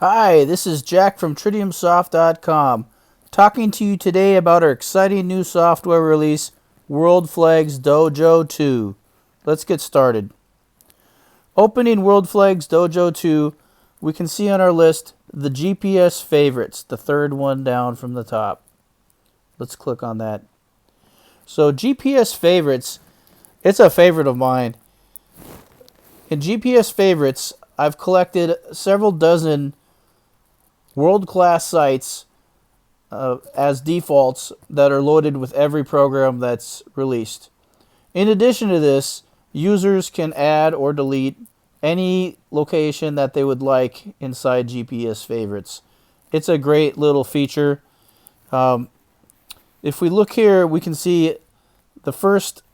Hi, this is Jack from TritiumSoft.com, talking to you today about our exciting new software release, WorldFlagsDojo2. Let's get started. Opening WorldFlagsDojo2, we can see on our list the GPS favorites, the third one down from the top. Let's click on that. So GPS favorites, it's a favorite of mine. In GPS favorites, I've collected several dozen world-class sites as defaults that are loaded with every program that's released. In addition to this, users can add or delete any location that they would like inside GPS favorites. It's a great little feature. If we look here, we can see the first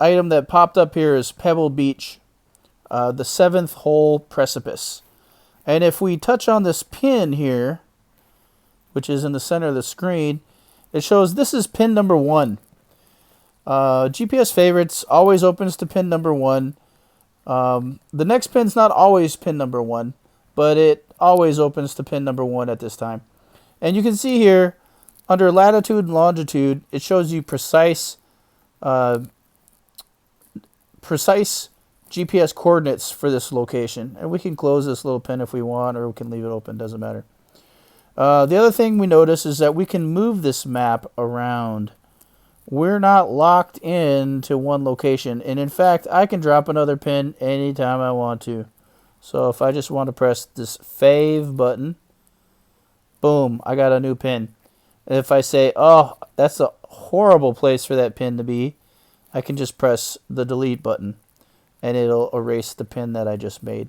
item that popped up here is Pebble Beach, the seventh hole precipice. And if we touch on this pin here, which is in the center of the screen, it shows this is pin number 1. GPS favorites always opens to pin number 1. The next pin's not always pin number 1, but it always opens to pin number 1 at this time. And you can see here, under latitude and longitude, it shows you precise GPS coordinates for this location. And we can close this little pin if we want, or we can leave it open, doesn't matter. The other thing we notice is that we can move this map around. We're not locked in to one location. And in fact, I can drop another pin anytime I want to. So if I just want to press this fave button, boom, I got a new pin. And if I say, oh, that's a horrible place for that pin to be, I can just press the delete button, and it'll erase the pin that I just made.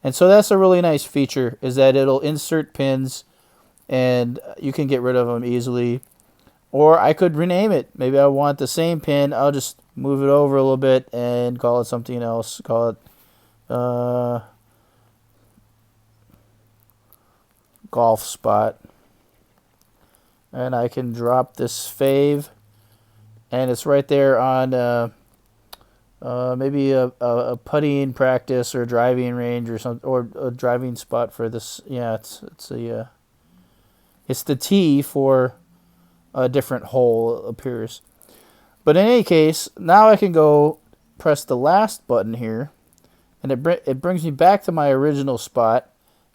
And so that's a really nice feature, is that it'll insert pins, and you can get rid of them easily. Or I could rename it. Maybe I want the same pin. I'll just move it over a little bit and call it something else. Call it golf spot. And I can drop this fave, and it's right there on maybe a putting practice or driving range or something, or a driving spot for this. Yeah, it's the tee for a different hole, it appears. But in any case, now I can go press the last button here, and it brings me back to my original spot.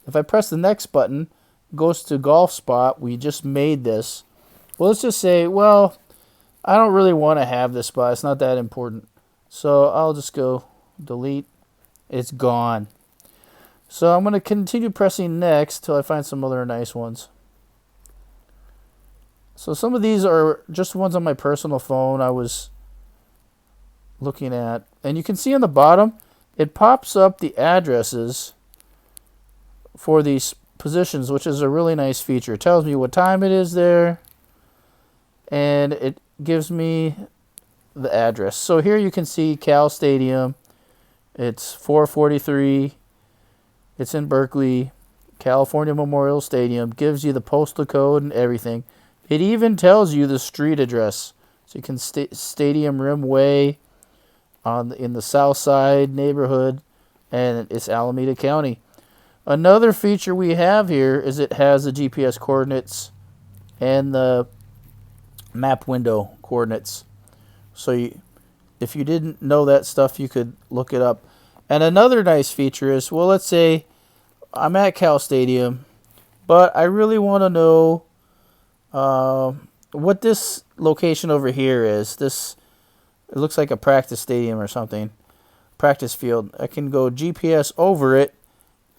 If I press the next button, it goes to golf spot. We just made this. Well, let's just say, well, I don't really want to have this spot. It's not that important. So I'll just go delete. It's gone. So I'm going to continue pressing next till I find some other nice ones. So some of these are just ones on my personal phone I was looking at. And you can see on the bottom, it pops up the addresses for these positions, which is a really nice feature. It tells me what time it is there, and it gives me the address. So here you can see Cal Stadium. It's 443. It's in Berkeley. California Memorial Stadium. Gives you the postal code and everything. It even tells you the street address. So you can Stadium Rim Way in the South Side neighborhood, and it's Alameda County. Another feature we have here is it has the GPS coordinates and the map window coordinates. So if you didn't know that stuff, you could look it up. And another nice feature is, well, let's say I'm at Cal Stadium, but I really want to know what this location over here is. It looks like a practice stadium or something, practice field. I can go GPS over it,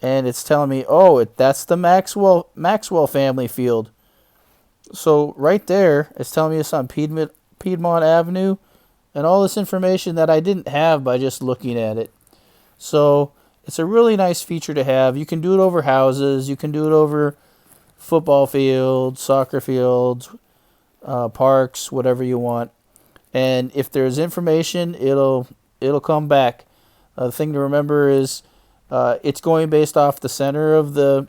and it's telling me, oh, that's the Maxwell family field. So right there, it's telling me it's on Piedmont Avenue, and all this information that I didn't have by just looking at it. So it's a really nice feature to have. You can do it over houses. You can do it over football fields, soccer fields, parks, whatever you want. And if there's information, it'll come back. The thing to remember is it's going based off the center of the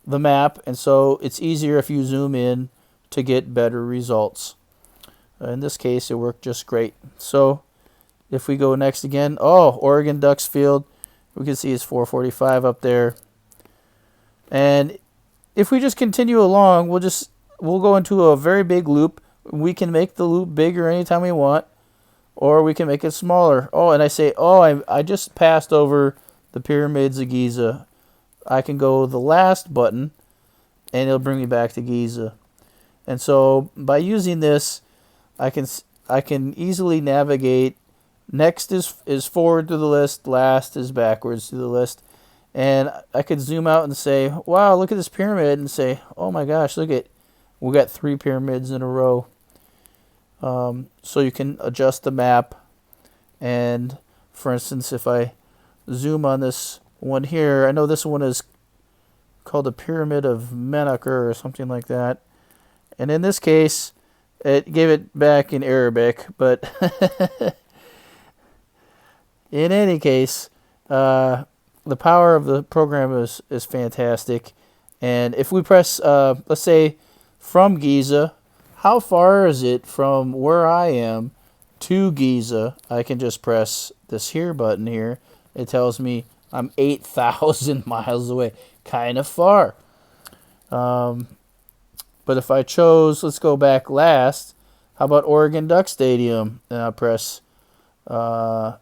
map, and so it's easier if you zoom in to get better results. In this case, it worked just great. So if we go next again, oh, Oregon Ducks Field, we can see it's 445 up there. And if we just continue along, we'll go into a very big loop. We can make the loop bigger anytime we want, or we can make it smaller. Oh, and I say, oh, I just passed over the pyramids of Giza. I can go the last button, and it'll bring me back to Giza. And so by using this, I can easily navigate. Next is forward to the list, last is backwards to the list. And I could zoom out and say, wow, look at this pyramid, and say, oh my gosh, we got 3 pyramids in a row. So you can adjust the map. And for instance, if I zoom on this one here, I know this one is called the Pyramid of Menakher or something like that. And in this case, it gave it back in Arabic, but in any case, the power of the program is fantastic. And if we press, let's say, from Giza, how far is it from where I am to Giza? I can just press this here button here. It tells me I'm 8,000 miles away. Kind of far. But if I chose, let's go back last. How about Oregon Duck Stadium? And I'll press the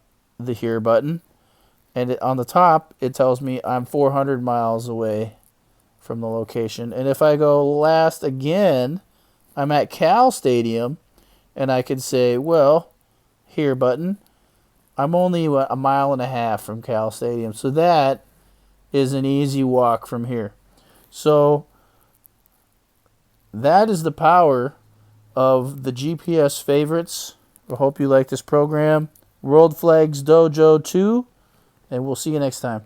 here button. And on the top, it tells me I'm 400 miles away from the location. And if I go last again, I'm at Cal Stadium. And I could say, well, here button. I'm only a mile and a half from Cal Stadium. So that is an easy walk from here. So that is the power of the GPS favorites. I hope you like this program. WorldFlagsDojo2. And we'll see you next time.